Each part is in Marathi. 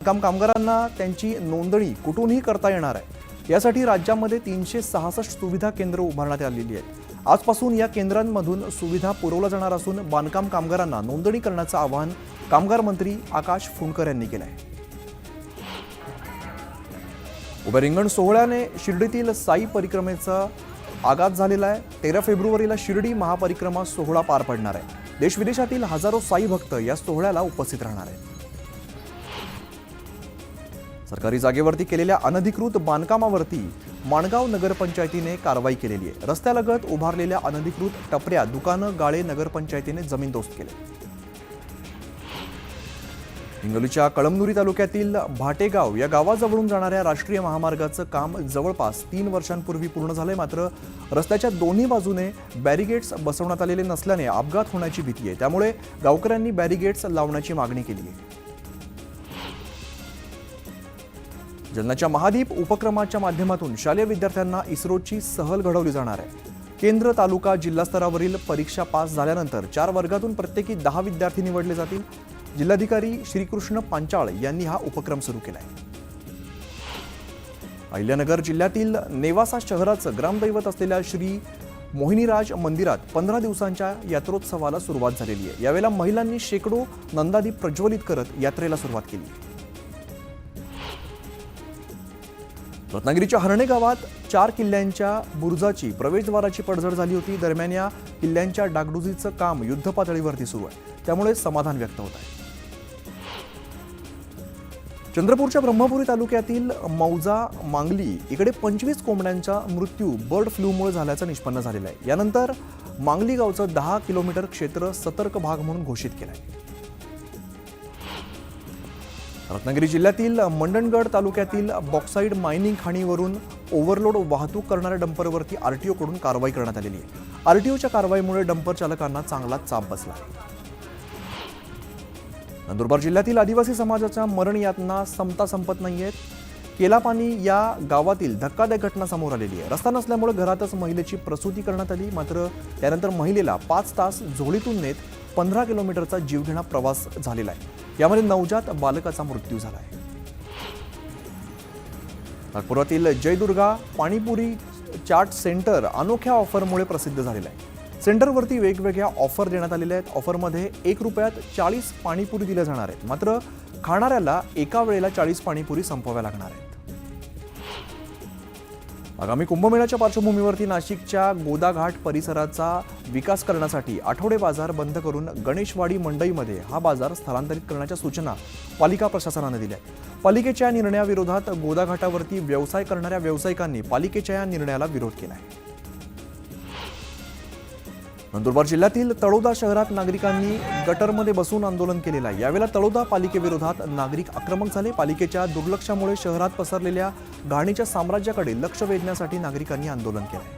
कामगारांना त्यांची नोंदणी कुठूनही करता येणार आहे। यासाठी राज्यामध्ये 366 सुविधा केंद्र उभारण्यात आलेली आहेत। आजपासून या केंद्रांमधून सुविधा पुरवल्या जाणार असून बांधकाम कामगारांना नोंदणी करण्याचं आवाहन कामगार मंत्री आकाश फुंडकर यांनी केलं आहे। उभ्या रिंगण सोहळ्याने शिर्डीतील साई परिक्रमेचा आगाज झालेला आहे। 13 फेब्रुवारीला शिर्डी महापरिक्रमा सोहळा पार पडणार आहे। देशविदेशातील हजारो साई भक्त या सोहळ्याला उपस्थित राहणार आहेत। सरकारी जागेवरती केलेल्या अनधिकृत बांधकामावरती माणगाव नगरपंचायतीने कारवाई केलेली आहे। रस्त्यालगत उभारलेल्या अनधिकृत टपऱ्या, दुकानं, गाळे नगरपंचायतीने जमीनदोस्त केले। हिंगोलीच्या कळमनुरी तालुक्यातील भाटेगाव या गावाजवळून जाणाऱ्या राष्ट्रीय महामार्गाचं काम जवळपास 3 वर्षांपूर्वी पूर्ण झालंय। मात्र रस्त्याच्या दोन्ही बाजूने बॅरिगेड्स बसवण्यात आलेले नसल्याने अपघात होण्याची भीती आहे। त्यामुळे गावकऱ्यांनी बॅरिगेड्स लावण्याची मागणी केली आहे। जालन्याच्या महादीप उपक्रमाच्या माध्यमातून शालेय विद्यार्थ्यांना इस्रोची सहल घडवली जाणार आहे। केंद्र, तालुका, जिल्हा स्तरावरील परीक्षा पास झाल्यानंतर 4 वर्गातून प्रत्येकी 10 विद्यार्थी निवडले जातील। जिल्हाधिकारी श्रीकृष्ण पांचाळ यांनी हा उपक्रम सुरू केलाय। अहिल्यानगर जिल्ह्यातील नेवासा शहराचं ग्रामदैवत असलेल्या श्री मोहिनीराज मंदिरात 15 दिवसांच्या यात्रोत्सवाला सुरुवात झालेली आहे। यावेळेला महिलांनी शेकडो नंदादीप प्रज्वलित करत यात्रेला सुरुवात केली। रत्नागिरीच्या हरणे गावात 4 किल्ल्यांच्या बुरुजाची प्रवेशद्वाराची पडझड झाली होती। दरम्यान या किल्ल्यांच्या डागडुजीचं काम युद्धपातळीवरती सुरू आहे, त्यामुळे समाधान व्यक्त होत आहे। चंद्रपूरच्या ब्रह्मपुरी तालुक्यातील मौजा मांगली इकडे 25 कोंबड्यांचा मृत्यू बर्ड फ्लूमुळे झाल्याचं निष्पन्न झालेलं आहे। यानंतर मांगली गावचं 10 किलोमीटर क्षेत्र सतर्क भाग म्हणून घोषित केलं आहे। रत्नागिरी जिल्ह्यातील मंडणगड तालुक्यातील बॉक्साईड मायनिंग खाणीवरून ओव्हरलोड वाहतूक करणाऱ्या डंपरवरती आरटीओ कडून कारवाई करण्यात आलेली आहे। आरटीओच्या कारवाईमुळे डंपर चालकांना चांगला चाप बसला। नंदुरबार जिल्ह्यातील आदिवासी समाजाच्या मरण यातना संपत नाहीयेत। केलापानी या गावातील धक्कादायक घटना समोर आलेली आहे। रस्ता नसल्यामुळे घरातच महिलेची प्रसूती करण्यात आली। मात्र त्यानंतर महिलेला 5 तास झोळीतून नेत 15 किलोमीटरचा जीवघेणा प्रवास झालेला आहे। यामध्ये नवजात बालकाचा मृत्यू झाला आहे। नागपुरातील जयदुर्गा पाणीपुरी चाट सेंटर अनोख्या ऑफरमुळे प्रसिद्ध झालेलं आहे। सेंटरवरती वेगवेगळ्या ऑफर देण्यात आलेल्या आहेत। ऑफरमध्ये 1 रुपयात 40 पाणीपुरी दिल्या जाणार आहेत। मात्र खाणाऱ्याला एका वेळेला 40 पाणीपुरी संपवाव्या लागणार आहेत। आगामी कुंभमेळ्याच्या पार्श्वभूमीवरती नाशिकच्या गोदाघाट परिसराचा विकास करण्यासाठी आठवडे बाजार बंद करून गणेशवाडी मंडईमध्ये हा बाजार स्थलांतरित करण्याच्या सूचना पालिका प्रशासनाने दिल्या आहेत। पालिकेच्या निर्णयाविरोधात गोदाघाटावरती व्यवसाय करणाऱ्या व्यावसायिकांनी पालिकेच्या या निर्णयाला विरोध केला आहे। नंदुरबार जिल्ह्यातील तळोदा शहरात नागरिकांनी गटरमध्ये बसून आंदोलन केलेलं आहे। यावेळेला तळोदा पालिकेविरोधात नागरिक आक्रमक झाले। पालिकेच्या दुर्लक्षामुळे शहरात पसरलेल्या घाणीच्या साम्राज्याकडे लक्ष वेधण्यासाठी नागरिकांनी आंदोलन केलंय।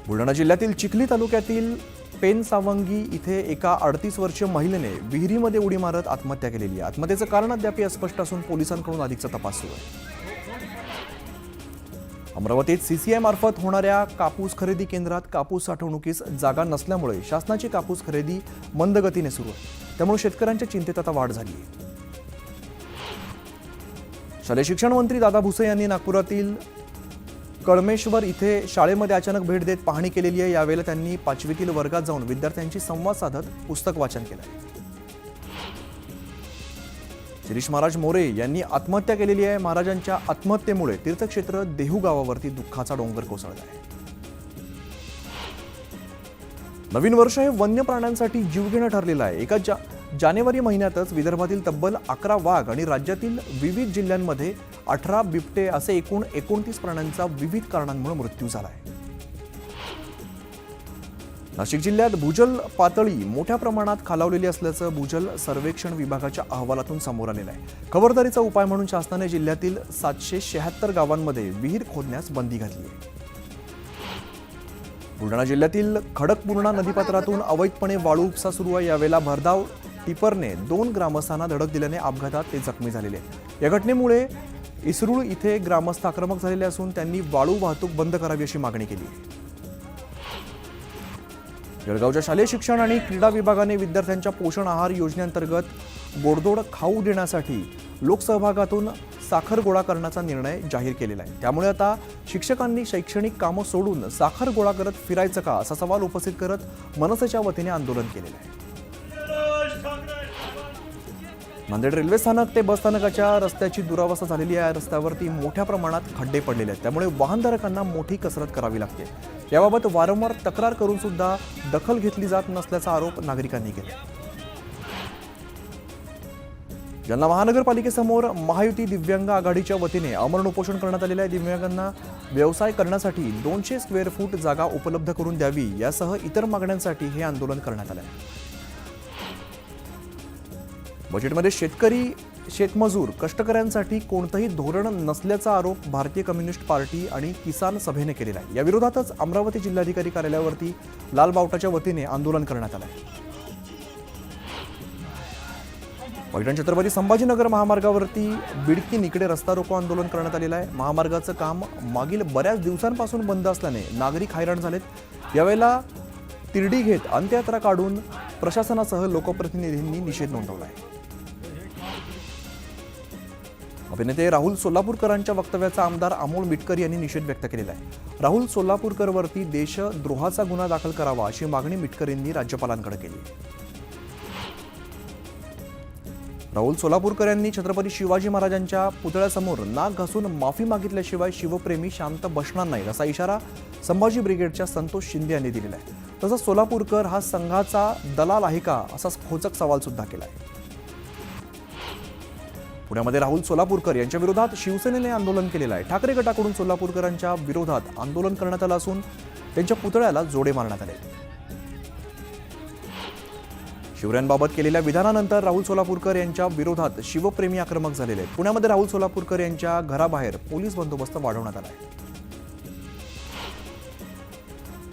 बुलढाणा जिल्ह्यातील चिखली तालुक्यातील पेनसावंगी इथे एका 38 वर्षीय महिलेने विहिरीमध्ये उडी मारत आत्महत्या केलेली आहे। आत्महत्येचं कारण अद्याप अस्पष्ट असून पोलिसांकडून अधिकचा तपास सुरू आहे। अमरावतीत सीसीआय मार्फत होणाऱ्या कापूस खरेदी केंद्रात कापूस साठवणुकीस जागा नसल्यामुळे शासनाची कापूस खरेदी मंद गतीने सुरू आहे। त्यामुळे शेतकऱ्यांच्या चिंतेत आता वाढ झाली आहे। शालेय शिक्षण मंत्री दादा भुसे यांनी नागपुरातील कळमेश्वर इथे शाळेमध्ये अचानक भेट देत पाहणी केलेली आहे। यावेळेला त्यांनी 5वीतील वर्गात जाऊन विद्यार्थ्यांशी संवाद साधत पुस्तक वाचन केलं। शिरीष महाराज मोरे यांनी आत्महत्या केलेली आहे। महाराजांच्या आत्महत्येमुळे तीर्थक्षेत्र देहू गावावरती दुःखाचा डोंगर कोसळला आहे। नवीन वर्ष हे वन्य प्राण्यांसाठी जीवघेणं ठरलेलं आहे। एका जानेवारी महिन्यातच विदर्भातील तब्बल 11 वाघ आणि राज्यातील विविध जिल्ह्यांमध्ये 18 बिबटे असे एकूण 29 प्राण्यांचा विविध कारणांमुळे मृत्यू झाला आहे। नाशिक जिल्ह्यात भूजल पातळी मोठ्या प्रमाणात खालावलेली असल्याचं भूजल सर्वेक्षण विभागाच्या अहवालातून समोर आलेलं आहे। खबरदारीचा उपाय म्हणून शासनाने जिल्ह्यातील 776 गावांमध्ये विहीर खोदण्यास बंदी घातली आहे। बुलढाणा जिल्ह्यातील खडकपूर्णा नदीपात्रातून अवैधपणे वाळू उपसा सुरू आहे। यावेळेला भरधाव टिपरने 2 ग्रामस्थांना धडक दिल्याने अपघातात ते जखमी झालेले आहेत। या घटनेमुळे इसरूळ इथे ग्रामस्थ आक्रमक झालेले असून त्यांनी वाळू वाहतूक बंद करावी अशी मागणी केली आहे। जळगावच्या शालेय शिक्षण आणि क्रीडा विभागाने विद्यार्थ्यांच्या पोषण आहार योजनेअंतर्गत गोडधोड खाऊ देण्यासाठी लोकसहभागातून साखर गोळा करण्याचा निर्णय जाहीर केलेला आहे। त्यामुळे आता शिक्षकांनी शैक्षणिक कामं सोडून साखर गोळा करत फिरायचं का असा सवाल उपस्थित करत मनसेच्या वतीने आंदोलन केलेलं आहे। नांदेड रेल्वे स्थानक ते बस स्थानकाच्या रस्त्याची दुरावस्था झालेली आहे। रस्त्यावरती मोठ्या प्रमाणात खड्डे पडलेले आहेत, त्यामुळे वाहनधारकांना मोठी कसरत करावी लागते। याबाबत वारंवार तक्रार करून सुद्धा दखल घेतली जात नसल्याचा आरोप नागरिकांनी केला। जालना महानगरपालिकेसमोर महायुती दिव्यांग आघाडीच्या वतीने आमरण उपोषण करण्यात आलेले आहे। दिव्यांगांना व्यवसाय करण्यासाठी 200 स्क्वेअर फूट जागा उपलब्ध करून द्यावी यासह इतर मागण्यांसाठी हे आंदोलन करण्यात आले आहे। बजेटमध्ये शेतकरी, शेतमजूर, कष्टकऱ्यांसाठी कोणतंही धोरण नसल्याचा आरोप भारतीय कम्युनिस्ट पार्टी आणि किसान सभेने केलेला आहे। या विरोधातच अमरावती जिल्हाधिकारी कार्यालयावरती लाल बावटाच्या वतीने आंदोलन करण्यात आलं आहे। पैठण छत्रपती संभाजीनगर महामार्गावरती बिडकी निकडे रस्ता रोको आंदोलन करण्यात आलेलं आहे। महामार्गाचं काम मागील बऱ्याच दिवसांपासून बंद असल्याने नागरिक हैराण झालेत। यावेळेला तिरडी घेत अंत्ययात्रा काढून प्रशासनासह लोकप्रतिनिधींनी निषेध नोंदवला आहे। अभिनेते राहुल सोलापूरकरांच्या वक्तव्याचा आमदार अमोल मिटकर यांनी निषेध व्यक्त केलेला आहे। राहुल सोलापूरकरवरती देशद्रोहाचा गुन्हा दाखल करावा अशी मागणी मिटकर यांनी राज्यपालांकडे केली। राहुल सोलापूरकर यांनी छत्रपती शिवाजी महाराजांच्या पुतळ्यासमोर नाक घासून माफी मागितल्याशिवाय शिवप्रेमी शांत बसणार नाहीत असा इशारा संभाजी ब्रिगेडच्या संतोष शिंदे यांनी दिलेला आहे। तसंच सोलापूरकर हा संघाचा दलाल आहे का असा खोचक सवाल सुद्धा केला आहे। पुण्यामध्ये राहुल सोलापूरकर यांच्या विरोधात शिवसेनेने आंदोलन केलेलं आहे। ठाकरे गटाकडून सोलापूरकरांच्या विरोधात आंदोलन करण्यात आलं असून त्यांच्या पुतळ्याला जोडे मारण्यात आले। शिवरायांबाबत केलेल्या विधानानंतर राहुल सोलापूरकर यांच्या विरोधात शिवप्रेमी आक्रमक झालेले आहेत। पुण्यामध्ये राहुल सोलापूरकर यांच्या घराबाहेर पोलीस बंदोबस्त वाढवण्यात आला आहे।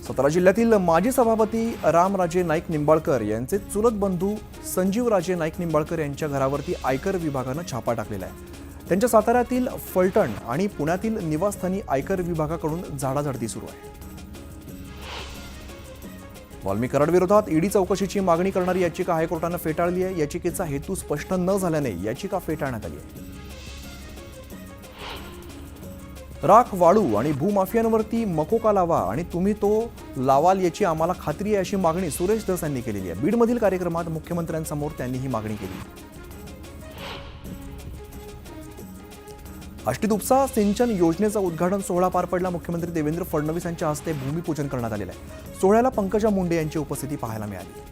सातारा जिल्ह्यातील माजी सभापती रामराजे नाईक निंबाळकर यांचे चुलत बंधू संजीवराजे नाईक निंबाळकर यांच्या घरावरती आयकर विभागानं छापा टाकलेला आहे। त्यांच्या साताऱ्यातील फलटण आणि पुण्यातील निवासस्थानी आयकर विभागाकडून झाडाझडती सुरू आहे। वाल्मी कराड विरोधात ईडी चौकशीची मागणी करणारी याचिका हायकोर्टानं फेटाळली आहे। याचिकेचा हेतू स्पष्ट न झाल्याने याचिका फेटाळण्यात आली आहे। राख, वाळू आणि भूमाफियांवरती मकोका लावा आणि तुम्ही तो लावाल याची आम्हाला खात्री आहे अशी मागणी सुरेश धस यांनी केलेली आहे। बीडमधील कार्यक्रमात मुख्यमंत्र्यांसमोर त्यांनी ही मागणी केली। आष्टीत उपसा सिंचन योजनेचा उद्घाटन सोहळा पार पडला। मुख्यमंत्री देवेंद्र फडणवीस यांच्या हस्ते भूमिपूजन करण्यात आलेलं आहे। सोहळ्याला पंकजा मुंडे यांची उपस्थिती पाहायला मिळाली।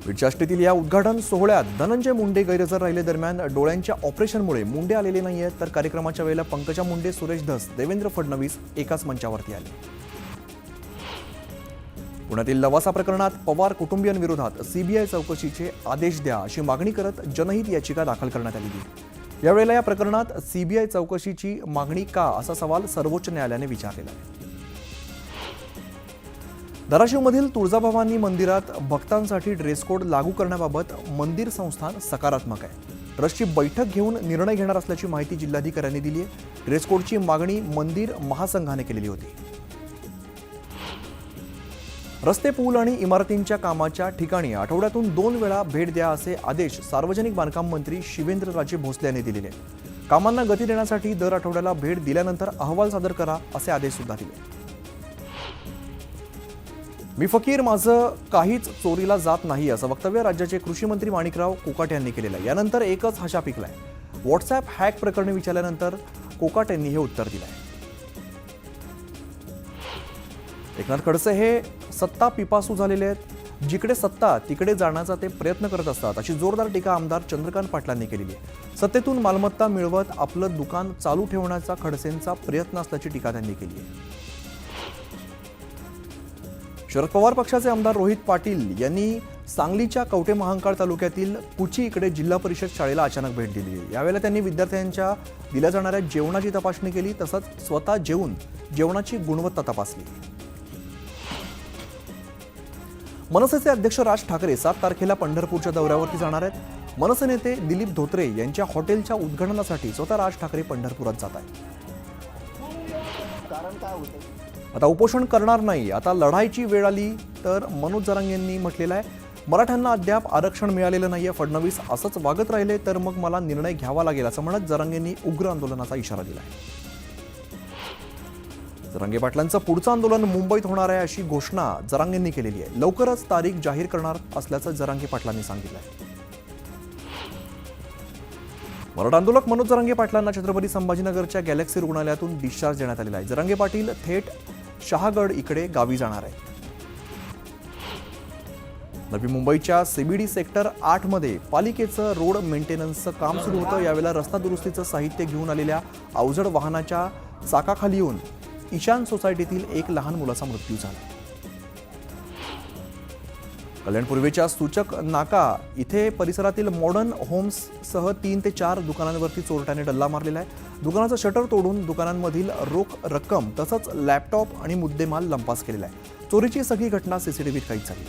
बीडच्या आष्टीतील या उद्घाटन सोहळ्यात धनंजय मुंडे गैरहजर राहिले। दरम्यान डोळ्यांच्या ऑपरेशनमुळे मुंडे आलेले नाहीयेत, तर कार्यक्रमाच्या वेळेला पंकजा मुंडे, सुरेश धस, देवेंद्र फडणवीस एकाच मंचावरती आले। पुण्यातील लवासा प्रकरणात पवार कुटुंबियांविरोधात सीबीआय चौकशीचे आदेश द्या अशी मागणी करत जनहित याचिका दाखल करण्यात आली। यावेळेला या प्रकरणात सीबीआय चौकशीची मागणी का असा सवाल सर्वोच्च न्यायालयाने विचारलेला आहे। धाराशिवमधील तुळजाभवानी मंदिरात भक्तांसाठी ड्रेस कोड लागू करण्याबाबत मंदिर संस्थान सकारात्मक आहे। ट्रस्टची बैठक घेऊन निर्णय घेणार असल्याची माहिती जिल्हाधिकाऱ्यांनी दिली आहे। ड्रेस कोडची मागणी मंदिर महासंघाने केलेली होती। रस्ते, पूल आणि इमारतींच्या कामाच्या ठिकाणी आठवड्यातून 2 वेळा भेट द्या असे आदेश सार्वजनिक बांधकाम मंत्री शिवेंद्रराजे भोसले यांनी दिलेले आहेत। कामांना गती देण्यासाठी दर आठवड्याला भेट दिल्यानंतर अहवाल सादर करा असे आदेश सुद्धा दिले। मी फकीर, माझं काहीच चोरीला जात नाही असं वक्तव्य राज्याचे कृषी मंत्री माणिकराव कोकाटे यांनी केलेलं आहे। यानंतर एकच हशा पिकलाय। व्हॉट्सॲप हॅक प्रकरणी विचारल्यानंतर कोकाटे यांनी हे उत्तर दिलंय। एकनाथ खडसे हे सत्ता पिपासू झालेले आहेत। जिकडे सत्ता तिकडे जाण्याचा ते प्रयत्न करत असतात अशी जोरदार टीका आमदार चंद्रकांत पाटलांनी केलेली आहे। सत्तेतून मालमत्ता मिळवत आपलं दुकान चालू ठेवण्याचा खडसेंचा प्रयत्न असल्याची टीका त्यांनी केली आहे। शरद पवार पक्षाचे आमदार रोहित पाटील यांनी सांगलीच्या कवठे महांकाळ तालुक्यातील कुची इकडे जिल्हा परिषद शाळेला अचानक भेट दिली। यावेळेला त्यांनी विद्यार्थ्यांच्या दिल्या जाणाऱ्या जेवणाची तपासणी केली, तसंच स्वतः जेवून जेवणाची गुणवत्ता तपासली। मनसेचे अध्यक्ष राज ठाकरे 7 तारखेला पंढरपूरच्या दौऱ्यावरती जाणार आहेत। मनसे नेते दिलीप धोत्रे यांच्या हॉटेलच्या उद्घाटनासाठी स्वतः राज ठाकरे पंढरपुरात जात आहेत। कारण काय होतं? आता उपोषण करणार नाही, आता लढाईची वेळ आली तर मनोज जरांगे यांनी म्हटलेलं आहे। मराठ्यांना अद्याप आरक्षण मिळालेलं नाहीये. फडणवीस असंच वागत राहिले तर मग मला निर्णय घ्यावा लागेल असं म्हणत जरांगेंनी उग्र आंदोलनाचा इशारा दिला आहे. जरांगे पाटलांचं पुढचं आंदोलन मुंबईत होणार आहे अशी घोषणा जरांगेंनी केलेली आहे. लवकरच तारीख जाहीर करणार असल्याचं जरांगे पाटलांनी सांगितलं आहे. मराठा आंदोलक मनोज जरांगे पाटलांना छत्रपती संभाजीनगरच्या गॅलेक्सी रुग्णालयातून डिस्चार्ज देण्यात आलेला आहे. जरांगे पाटील थेट शहागड इकडे गावी जाणार आहे. नवी मुंबईच्या सीबीडी सेक्टर 8 मध्ये पालिकेचं रोड मेंटेनन्सचं काम सुरू होतं. यावेळेला रस्ता दुरुस्तीचं साहित्य घेऊन आलेल्या अवजड वाहनाच्या चाकाखाली येऊन ईशान सोसायटीतील एक लहान मुलाचा मृत्यू झाला. कल्याणपूर्वेच्या सूचक नाका इथे परिसरातील मॉडर्न होम्ससह 3 ते 4 दुकानांवरती चोरट्याने डल्ला मारलेला आहे. दुकानाचं शटर तोडून दुकानांमधील रोख रक्कम तसंच लॅपटॉप आणि मुद्देमाल लंपास केलेला आहे. चोरीची सगळी घटना सीसीटीव्हीत कैद झाली.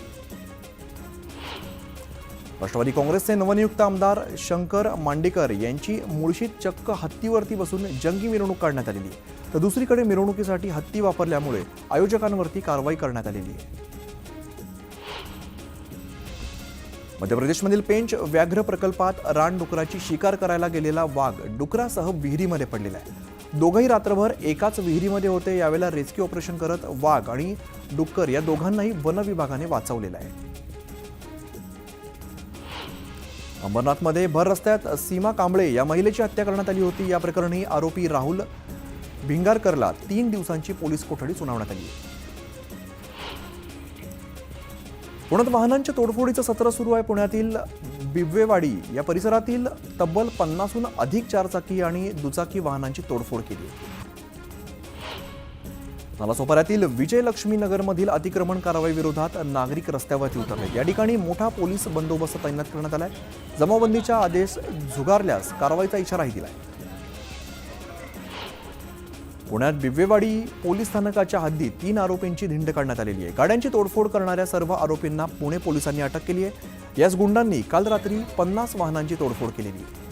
राष्ट्रवादी काँग्रेसचे नवनियुक्त आमदार शंकर मांडेकर यांची मुळशीत चक्क हत्तीवरती बसून जंगी मिरवणूक काढण्यात आलेली आहे. तर दुसरीकडे मिरवणुकीसाठी हत्ती वापरल्यामुळे आयोजकांवरती कारवाई करण्यात आलेली आहे. मध्य प्रदेशमधील पेंच व्याघ्र प्रकल्पात रानडुकराची शिकार करायला गेलेला वाघ डुकरासह विहिरीमध्ये पडलेला आहे. दोघंही रात्रभर एकाच विहिरीमध्ये होते. यावेळेला रेस्क्यू ऑपरेशन करत वाघ आणि डुक्कर या दोघांनाही वन विभागाने वाचवलेलं आहे. अंबरनाथमध्ये भर रस्त्यात सीमा कांबळे या महिलेची हत्या करण्यात आली होती. या प्रकरणी आरोपी राहुल भिंगारकरला 3 दिवसांची पोलीस कोठडी सुनावण्यात आली. पुण्यात वाहनांच्या तोडफोडीचं सत्र सुरू आहे. पुण्यातील बिबवेवाडी या परिसरातील तब्बल 50हून अधिक चारचाकी आणि दुचाकी वाहनांची तोडफोड केली. नालासोपाऱ्यातील विजयलक्ष्मी नगरमधील अतिक्रमण कारवाई विरोधात नागरिक रस्त्यावरती उतरले. या ठिकाणी मोठा पोलीस बंदोबस्त तैनात करण्यात आलाय. जमावबंदीचा आदेश झुगारल्यास कारवाईचा इशाराही दिलाय. पुण्यात बिबवेवाडी पोलीस स्थानकाच्या हद्दीत 3 आरोपींची धिंड काढण्यात आलेली आहे. गाड्यांची तोडफोड करणाऱ्या सर्व आरोपींना पुणे पोलिसांनी अटक केली आहे. याच गुंडांनी काल रात्री 50 वाहनांची तोडफोड केलेली आहे.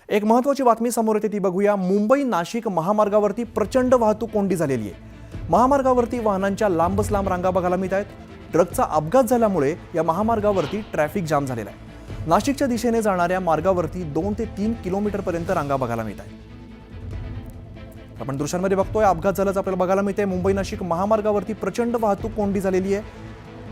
एक महत्त्वाची बातमी समोर येते ती बघूया. मुंबई नाशिक महामार्गावरती प्रचंड वाहतूक कोंडी झालेली आहे. महामार्गावरती वाहनांच्या लांबच लांब रांगा बघायला मिळत आहेत. ट्रकचा अपघात झाल्यामुळे या महामार्गावरती ट्रॅफिक जाम झालेला आहे. नाशिकच्या दिशेने जाणाऱ्या मार्गावरती 2 ते 3 किलोमीटरपर्यंत रांगा बघायला मिळत आहेत. आपण दृश्यांमध्ये बघतोय अपघात झाल्याचं आपल्याला बघायला मिळते. मुंबई नाशिक महामार्गावरती प्रचंड वाहतूक कोंडी झालेली आहे.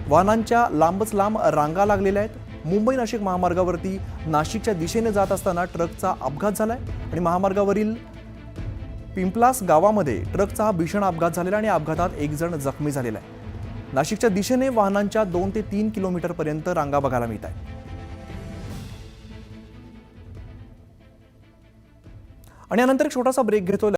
वाहनांच्या लांबच लांब रांगा लागलेल्या आहेत. मुंबई नाशिक महामार्गावरती नाशिकच्या दिशेने जात असताना ट्रकचा अपघात झालाय आणि महामार्गावरील पिंपलास गावामध्ये ट्रकचा हा भीषण अपघात झालेला आणि अपघातात 1 जण जखमी झालेला आहे. नाशिकच्या दिशेने वाहनांच्या 2 ते 3 किलोमीटरपर्यंत रांगा बघायला मिळत आहेत. आणि यानंतर एक छोटासा ब्रेक घेतो.